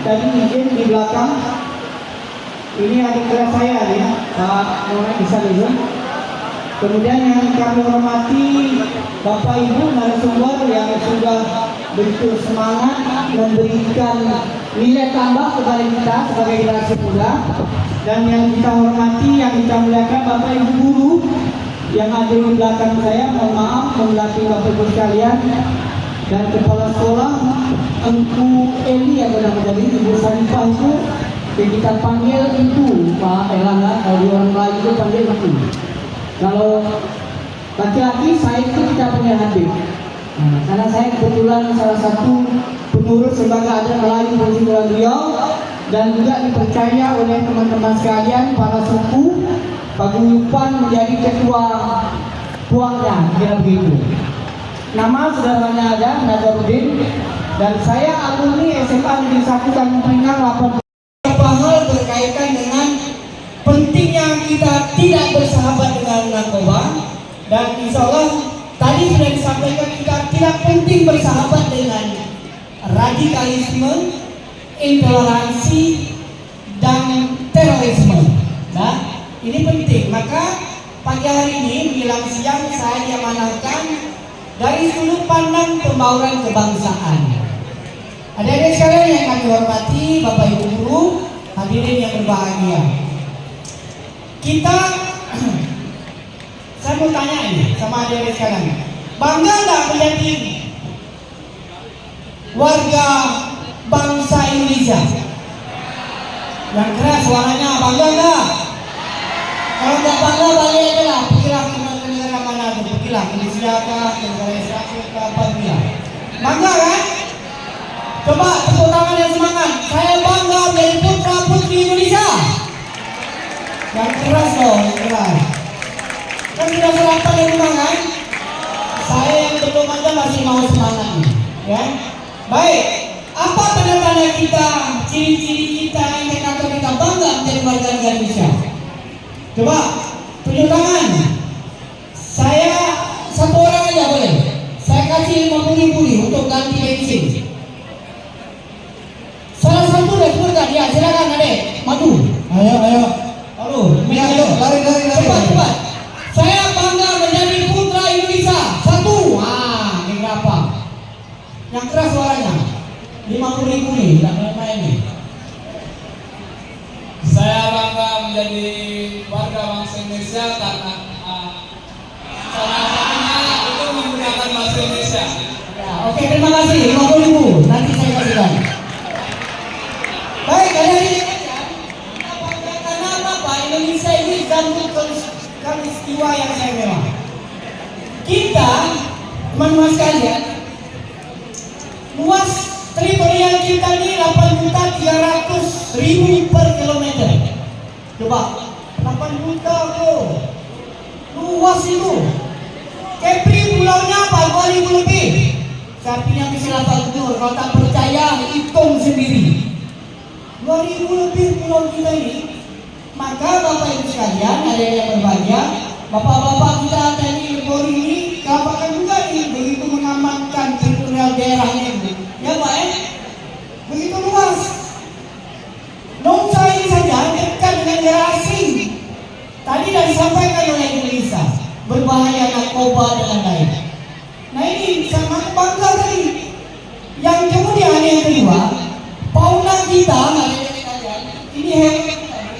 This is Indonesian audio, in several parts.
tadi izin di belakang. Ini adik kelas saya nih, Pak Muhammad Isalizon. Kemudian yang kami hormati Bapak Ibu narasumber yang sudah begitu semangat memberikan nilai tambah kepada kita sebagai generasi muda. Dan yang kita hormati, yang kita muliakan Bapak Ibu guru yang ada di belakang saya, mohon maaf mewakili Bapak Ibu sekalian, dan kepala sekolah Engku Eli yang benar-benar Ibu Sarifah itu yang kita panggil itu Pak Elangga, kalau di orang lain itu panggil itu. Kalau laki-laki saya itu kita panggil Habib. Nah, karena saya kebetulan salah satu pengurus lembaga adat Melayu Provinsi Kepulauan Riau dan juga dipercaya oleh teman-teman sekalian para suku paguyuban menjadi ketua tuangnya, kira begitu. Nama saudaranya ada Nazaruddin dan saya alumni SMA Negeri 1 Tanjung Pinang 8. Beberapa hal berkaitan dengan pentingnya kita tidak bersahabat dengan narkoba, dan insya Allah tadi sudah disampaikan kita tidak penting bersahabat dengan radikalisme, intoleransi, dan terorisme. Nah, ini penting. Maka pagi hari ini menjelang siang saya diamanahkan dari sudut pandang pembauran kebangsaan. Adik-adik sekalian yang kami hormati, Bapak Ibu guru, hadirin yang berbahagia. Saya mau tanya ini sama adik-adik sekalian, bangga nggak menjadi warga bangsa Indonesia? Yang keras suaranya, bangga nggak? Kalau nggak bangga balik aja lah, pergilah ke negara mana tuh, pergilah ke Indonesia kah, ke negara Israel kah, apa pergilah. Bangga kan? Coba tepuk tangan yang semangat. Saya bangga menjadi putra putri Indonesia. Yang keras dong, yang keras. Kan sudah serapan di rumah kan? Saya yang belum aja masih mau semangat nih, ya. Baik, apa tanda-tanda kita, ciri-ciri kita yang kata kita bangga menjadi warga negara Indonesia? Coba tunjuk tangan. Saya satu orang aja boleh. Saya kasih 50.000 nih untuk ganti bensin. Salah satu udah sebutkan ya, silakan adek, maju. Ayo. Halo, ayo, lari. Cepat. Saya bangga menjadi putra Indonesia. Satu, ini berapa? Yang keras suaranya. 50.000 nih, tidak main-main nih. Saya bangga menjadi warga bangsa Indonesia karena salah satunya itu menggunakan bahasa Indonesia. Ya, oke, terima kasih. 50.000. Nanti saya kasihkan. Baik, adik-adik. Karena apa? Indonesia ini gambut peristiwa yang saya mewah. Kita, teman-teman sekalian, luas teritorial kita ini 8.300.000 per kilometer. Coba, 8 juta kok. Luas itu. Kepri pulaunya apa? 2.000 lebih. Sapinya bisa Pak Gubernur. Kalau tak percaya, hitung sendiri. 2.000 lebih pulau kita ini. Maka Bapak Ibu sekalian, ada yang berbahagia, Bapak-bapak kita TNI Polri ini kabarkan juga nih begitu mengamankan teritorial daerahnya ini. Ya Pak ya? Begitu luas. Nongsa ini saja dekat dengan daerah asing. Tadi sudah disampaikan oleh Indonesia, berbahaya narkoba dan lain-lain. Nah ini sangat bangga tadi. Yang kemudian yang kedua, fauna kita, ini hewan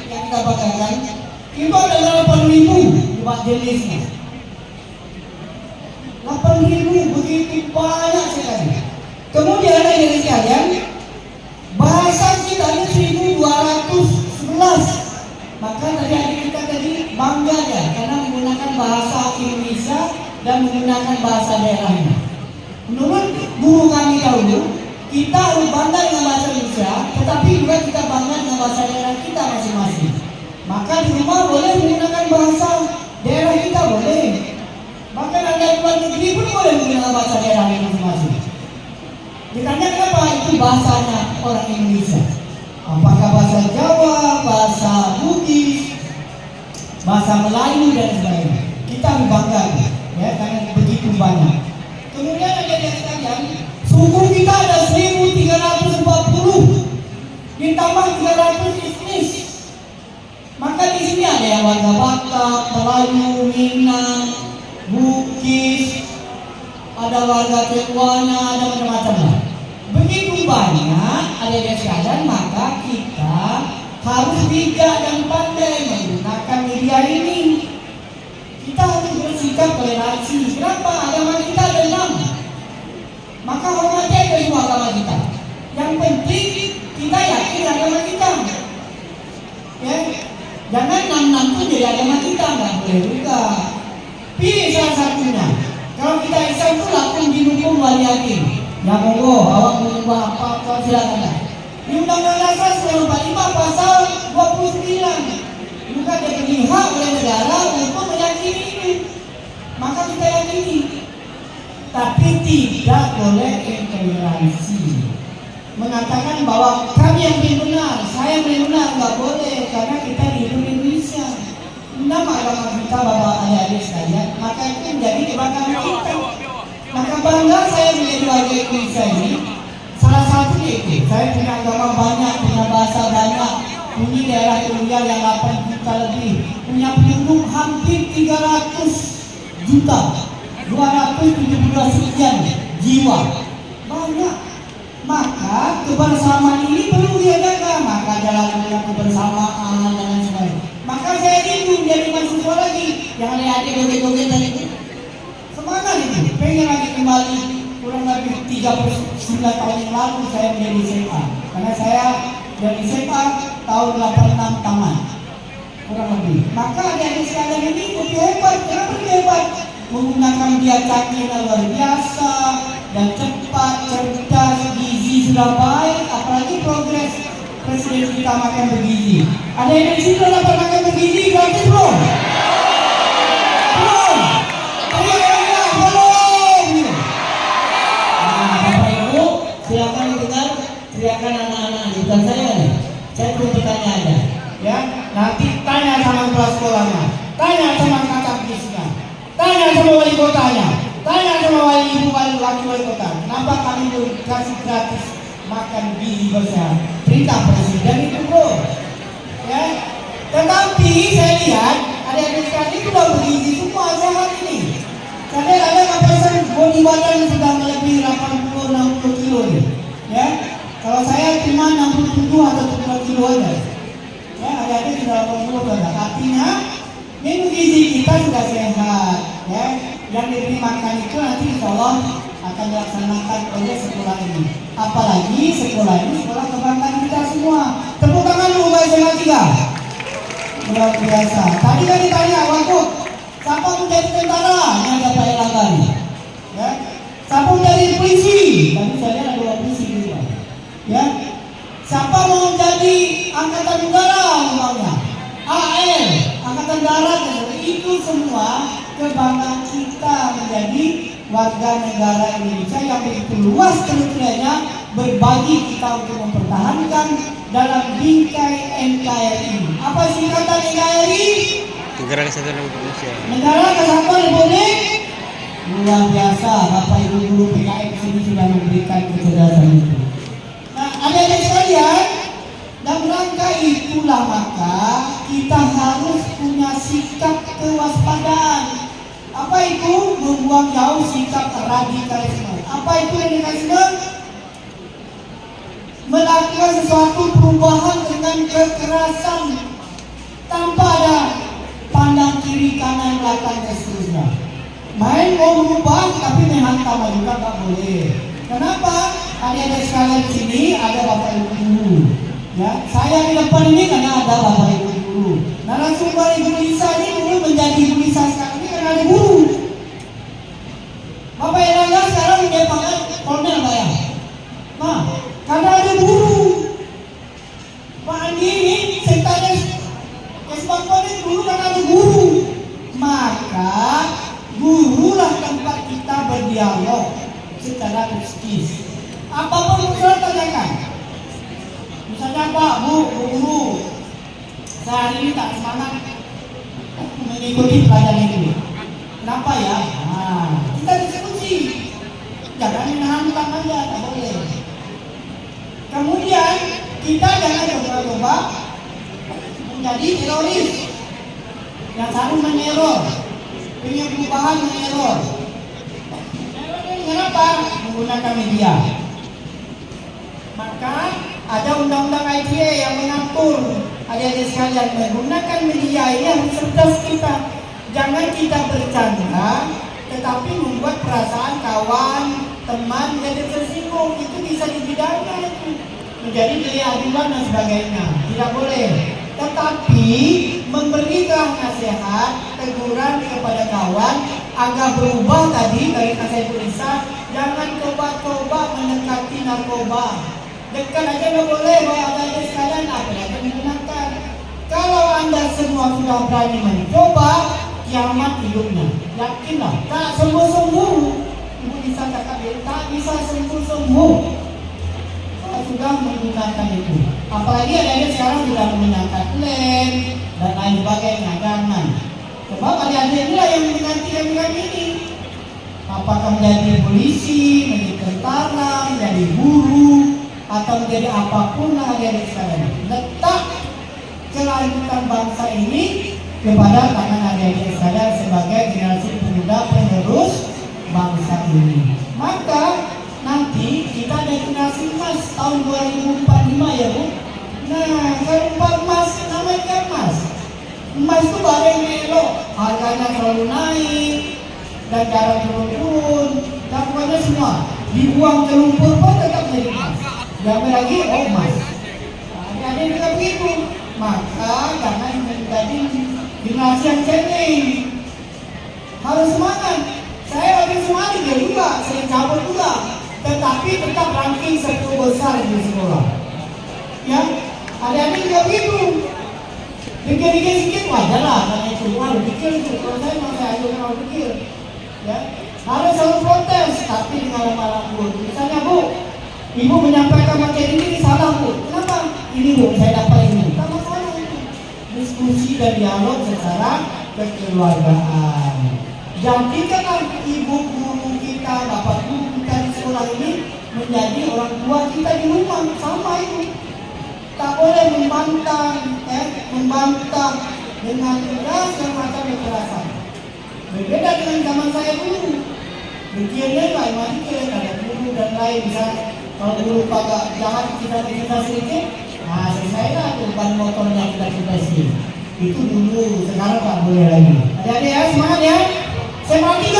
yang kita banggakan, itu adalah 8.000 jenisnya. 8.000 begitu banyak sekali. Kemudian ada yang sekalian, bahasa kita ini 1.211. Maka tadi kita bangga ya, karena menggunakan bahasa Indonesia dan menggunakan bahasa daerahnya. Menurut guru kami dahulu, kita harus bangga dengan bahasa Indonesia, tetapi juga kita bangga dengan bahasa daerah kita masing-masing. Maka di rumah boleh menggunakan bahasa daerah kita, boleh. Bahkan Anda di luar negeri pun boleh menggunakan bahasa daerah masing-masing. Ditanya kenapa itu bahasanya orang Indonesia? Apakah bahasa Jawa, bahasa Bugis, bahasa Melayu dan sebagainya? Kita bangga ya, karena begitu banyak. Kemudian ada yang sekalian, suku kita ada 1.340. Dayak, Melayu, Minang, Bugis, ada warga Tionghoa, ada macam-macam lah. Begitu banyak adik-adik sekalian, maka kita harus bijak dan pandai menggunakan media ini. Kita harus bersikap toleransi. Kenapa? Agama kita ada 6. Maka hormati kedua agama kita. Yang penting kita yakin agama kita. Ya, jangan 6 itu jadi agama kita, nggak boleh juga. Pilih salah satunya. Kalau kita Islam itu lakum dinukum waliyakin. Ya monggo, awak menyembah apa silakan. Di Undang-Undang Dasar 1945 pasal 29 juga diberi hak oleh negara untuk meyakini ini. Maka kita yakini. Tapi tidak boleh intoleransi. Mengatakan bahwa kami yang benar, saya yang benar, nggak boleh, karena kita hidup di Indonesia. Nama agama kita, bapak adik-adik sekalian, maka itu menjadi kebanggaan kita. Maka bangga saya menjadi warga Indonesia ini. Salah satunya itu, saya punya agama banyak, punya bahasa banyak, punya daerah teritorial yang 8 juta lebih, punya penduduk hampir 300 juta, 217 sekian jiwa, banyak. Maka kebersamaan ini perlu dijaga. Maka dalam kebersamaan dan sebagainya. Maka saya rindu menjadi mahasiswa lagi. Jangan adik joget-joget tadi itu. Semangat itu. Pengen lagi kembali. Kurang lebih 39 tahun yang lalu saya menjadi SMA. Karena saya dari SMA tahun 86 tamat. Kurang lebih. Maka adik-adik sekalian ini lebih hebat. Kenapa lebih hebat? Menggunakan dia canggih luar biasa dan cepat, cerdas, gizi sudah baik, apalagi progres presiden kita makan bergizi. Ada yang di sini dapat makan bergizi gratis belum? Belum. Belum. Nah, Bapak Ibu, silakan dengar teriakan anak-anak, bukan saya nih. Saya perlu bertanya aja, ya. Nanti tanya sama kepala sekolahnya, tanya sama kakak bisnya, tanya sama wali kotanya, tanya sama wali ibu wali kota. Kenapa kami kasih gratis makan gizi bersehat? Perintah presiden itu bro. Ya. Tetapi saya lihat adik-adik sekalian itu sudah bergizi semua sehat ini. Karena ada kapasitas bodi badan sudah melebihi 80-60 kilo nih. Ya. Kalau saya cuma 67 atau 70 kilo aja. Ya, adik-adik sudah 80 kilo. Artinya menu gizi kita sudah sehat. Ya. Yang diberi makan itu nanti insya Allah akan dilaksanakan oleh sekolah ini. Apalagi sekolah ini sekolah kebanggaan kita semua. Tepuk tangan dulu Mbak SMA 3. Luar biasa. Tadi kan ditanya waktu siapa menjadi tentara? Ini ada Pak Erlangga. Ya. Siapa menjadi polisi? Tadi saya lihat ada 2 polisi juga. Ya. Siapa mau menjadi angkatan udara umpamanya? AL, angkatan darat, itu semua kebanggaan kita menjadi warga negara Indonesia yang begitu luas teritorialnya, berbagi kita untuk mempertahankan dalam bingkai NKRI. Apa singkatan NKRI? Negara Kesatuan Republik Indonesia. Negara Kesatuan Republik. Luar biasa, Bapak Ibu guru PKN sini sudah memberikan kecerdasan itu. Nah, adik-adik sekalian, dalam rangka itulah maka kita harus punya sikap kewaspadaan. Apa itu? Membuang jauh sikap radikalisme. Apa itu radikalisme? Melakukan sesuatu perubahan dengan kekerasan tanpa ada pandang kiri kanan belakang dan seterusnya. Main mau berubah tapi menghantam juga tak boleh. Kenapa? Adik-adik sekalian di sini ada Bapak Ibu guru. Ya, saya di depan ini karena ada Bapak Ibu guru. Narasumber Ibu Lisa ini dulu menjadi Ibu Lisa sekarang ini karena ada guru. Bapak Erlangga sekarang menjadi pangkat kolonel Pak ya. Nah, karena ada guru. Pak Andi ini sekretaris Kesbangkon ini dulu karena ada guru. Maka gurulah tempat kita berdialog secara kritis. Apapun yang tanyakan. Misalnya Pak, Bu, guru, saya hari ini tak semangat mengikuti pelajaran ini. Kenapa ya? Nah, kita diskusi. Jangan menantang aja, tak boleh. Kemudian kita jangan coba-coba menjadi teroris. yang satu meneror, punya perubahan meneror. Kenapa? Menggunakan media. Maka ada undang-undang ITE yang mengatur adik-adik sekalian menggunakan media ini harus cerdas kita. Jangan kita bercanda, tetapi membuat perasaan kawan, teman jadi tersinggung. Itu bisa dipidana itu, menjadi delik aduan dan sebagainya. Tidak boleh. Tetapi memberikan nasihat, teguran kepada kawan agar berubah tadi dari nasihat tulisan. Jangan coba-coba mendekati narkoba. Dekat aja nggak boleh, bahwa ada sekalian apalagi menggunakan. Kalau Anda semua sudah berani mencoba, kiamat hidupnya. Yakinlah, tak sembuh-sembuh. Ibu bisa cakap tak bisa sembuh-sembuh. Kalau sudah menggunakan itu. Apalagi ada sekarang sudah menggunakan lem dan lain sebagainya. Jangan. Sebab adik-adik inilah yang mengganti kami ini. Apakah menjadi polisi, menjadi tentara, menjadi guru, atau menjadi apapun lah adik-adik sekalian. Letak kelanjutan bangsa ini kepada tangan adik-adik sekalian sebagai generasi pemuda penerus bangsa ini. Maka nanti kita ada generasi emas tahun 2045 ya Bu. Nah, kalau emas namanya emas. Emas itu barang yang elok, harganya selalu naik dan jarang turun. Dan pokoknya semua dibuang ke lumpur pun tetap jadi emas. Jangan lagi emas. Nah, ada juga begitu. Maka jangan menjadi generasi yang cengeng. Harus semangat. Saya lagi semangat juga, saya cabut juga. Tetapi tetap ranking 10 besar di sekolah. Ya, adik-adik juga begitu. Dikit-dikit sedikit wajar lah, karena itu walau pikir itu. Kalau saya mau saya ajukan orang pikir. Ya, harus selalu protes, tapi dengan lemah lembut. Misalnya Bu, Ibu menyampaikan materi ini salah Bu. Kenapa? Ini Bu, saya dapat ini. Tak masalah itu. Diskusi dan dialog secara kekeluargaan. Jadikanlah ibu guru kita, bapak guru kita di sekolah ini menjadi orang tua kita di rumah. Sama itu. Tak boleh membantah dengan keras dan macam kekerasan. Berbeda dengan zaman saya dulu. Dikirnya lah, dikir ada guru dan lain. Misalnya kalau guru agak jahat kita sedikit, nah selesai lah tuh ban motornya kita sedikit. Itu dulu, sekarang tak boleh lagi. Adik-adik ya, semangat ya. Semangat 3.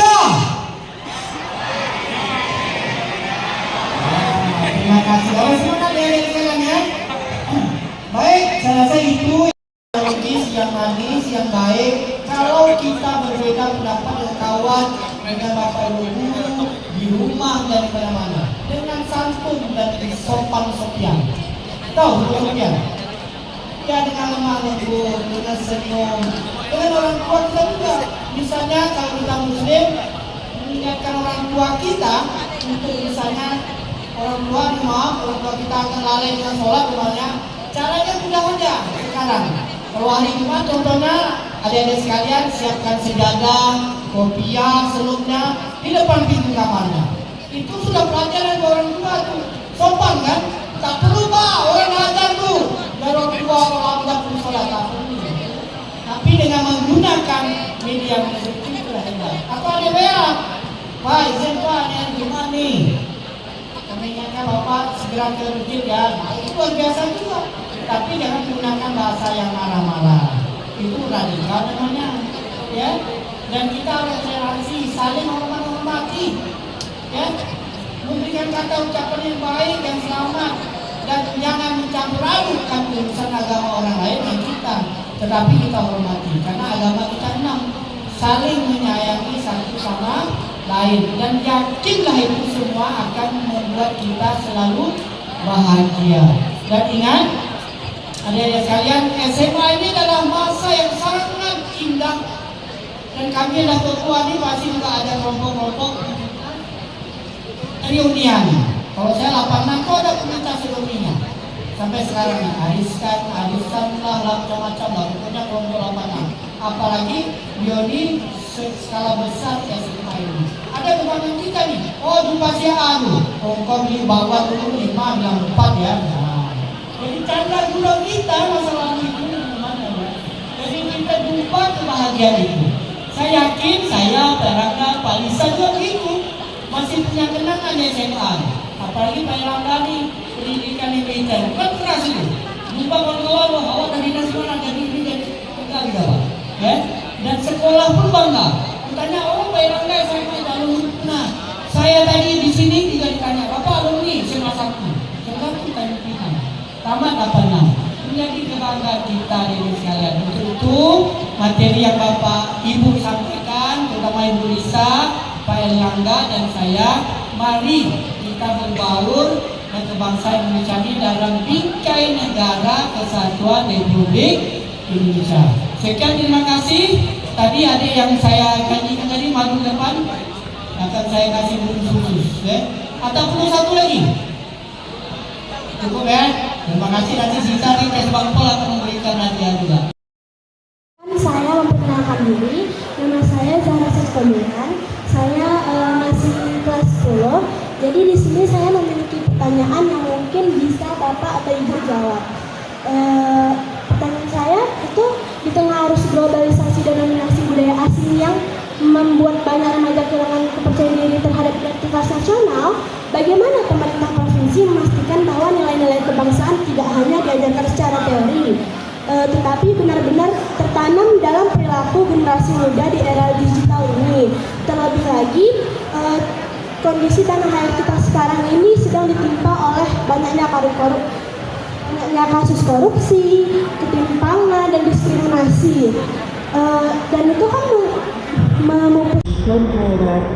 Terima kasih. Kalau semangat ya sekalian ya. Baik, saya rasa itu yang logis, yang manis, yang baik. Kalau kita berbeda pendapat dengan kawan, dengan bapak ibu di rumah dan mana-mana, dengan santun dan sopan-sopian. Tahu sopian? Ya dengan lemah lembut, dengan senyum, dengan orang tua kita juga. Misalnya kalau kita muslim, mengingatkan orang tua kita untuk misalnya orang tua kita akan lalai dengan sholat misalnya. Caranya mudah aja sekarang. Kalau hari Jumat contohnya adik-adik sekalian siapkan sejadah, kopiah, selupnya di depan pintu kamarnya. Itu sudah pelajaran orang tua tuh. Sopan kan? Tak perlu Pak, orang azan tuh. Dan orang tua kalau tidak perlu sholat tak perlu. Tapi dengan menggunakan media itu sudah hebat. Atau ada merah. Pak, izin Pak, ini gimana nih? Kami Bapak segera ke masjid ya. Nah, itu luar biasa juga. Tapi jangan menggunakan bahasa yang marah-marah. Itu radikal namanya, ya. Dan kita harus toleransi, saling menghormati, ya. Memberikan kata ucapan yang baik dan selamat, dan jangan mencampur adukan urusan agama orang lain dan kita. Tetapi kita hormati, karena agama kita 6, saling menyayangi satu sama lain, dan yakinlah itu semua akan membuat kita selalu bahagia. Dan ingat, adik-adik sekalian, SMA ini adalah masa yang sangat indah. Dan kami adalah ketua ini pasti juga ada kelompok-kelompok reunian. Kalau saya 86 kok ada komunitas reuninya. Sampai sekarang arisan lah, macam-macam lah. Pokoknya kelompok 86. Apalagi Bioni skala besar SMA ini. Ada kebanggaan kita nih. Oh jumpa si Anu. Kongkong di bawah dulu 5, bilang 4 ya. Jadi canda gula kita masalah itu gimana ya? Jadi kita jumpa apa kebahagiaan itu? Saya yakin saya, Pak Erlangga, Pak Lisa juga begitu. Masih punya kenangan di SMA. Apalagi Pak Erlangga nih, pendidikan yang militer. Kan keras itu. Jumpa kawan-kawan, wah awak dari nasional, jadi ini, jadi enggak gitu Pak. Ya? Dan sekolah pun bangga. Ditanya, oh Pak Erlangga SMA alumni. Nah, saya tadi di sini juga ditanya, Bapak alumni SMA 1. Coba kita pilihan. Tamat 86. Menjadi kebanggaan kita ini sekalian. Untuk itu materi yang Bapak Ibu sampaikan, terutama Ibu Lisa, Pak Erlangga dan saya, mari kita berbaur dan kebangsaan Indonesia ini dalam bingkai negara kesatuan Republik Indonesia. Sekian, terima kasih. Tadi ada yang saya janjikan tadi maju depan akan saya kasih khusus, ya. Atau perlu satu lagi? Cukup ya. Terima kasih, nanti sisa di tes Bangpol akan memberikan hadiah juga. Saya memperkenalkan diri, nama saya Zahra Seskombian. Saya masih kelas 10. Jadi di sini saya memiliki pertanyaan yang mungkin bisa Bapak atau Ibu jawab. Pertanyaan saya itu, di tengah arus globalisasi dan dominasi budaya asing yang membuat banyak remaja kehilangan kepercayaan diri terhadap identitas nasional, bagaimana pemerintah provinsi memastikan bahwa nilai-nilai kebangsaan tidak hanya diajarkan secara teori, tetapi benar-benar tertanam dalam perilaku generasi muda di era digital ini. Terlebih lagi, kondisi tanah air kita sekarang ini sedang ditimpa oleh banyaknya kasus korupsi, ketimpangan dan diskriminasi, dan itu kan memupuskan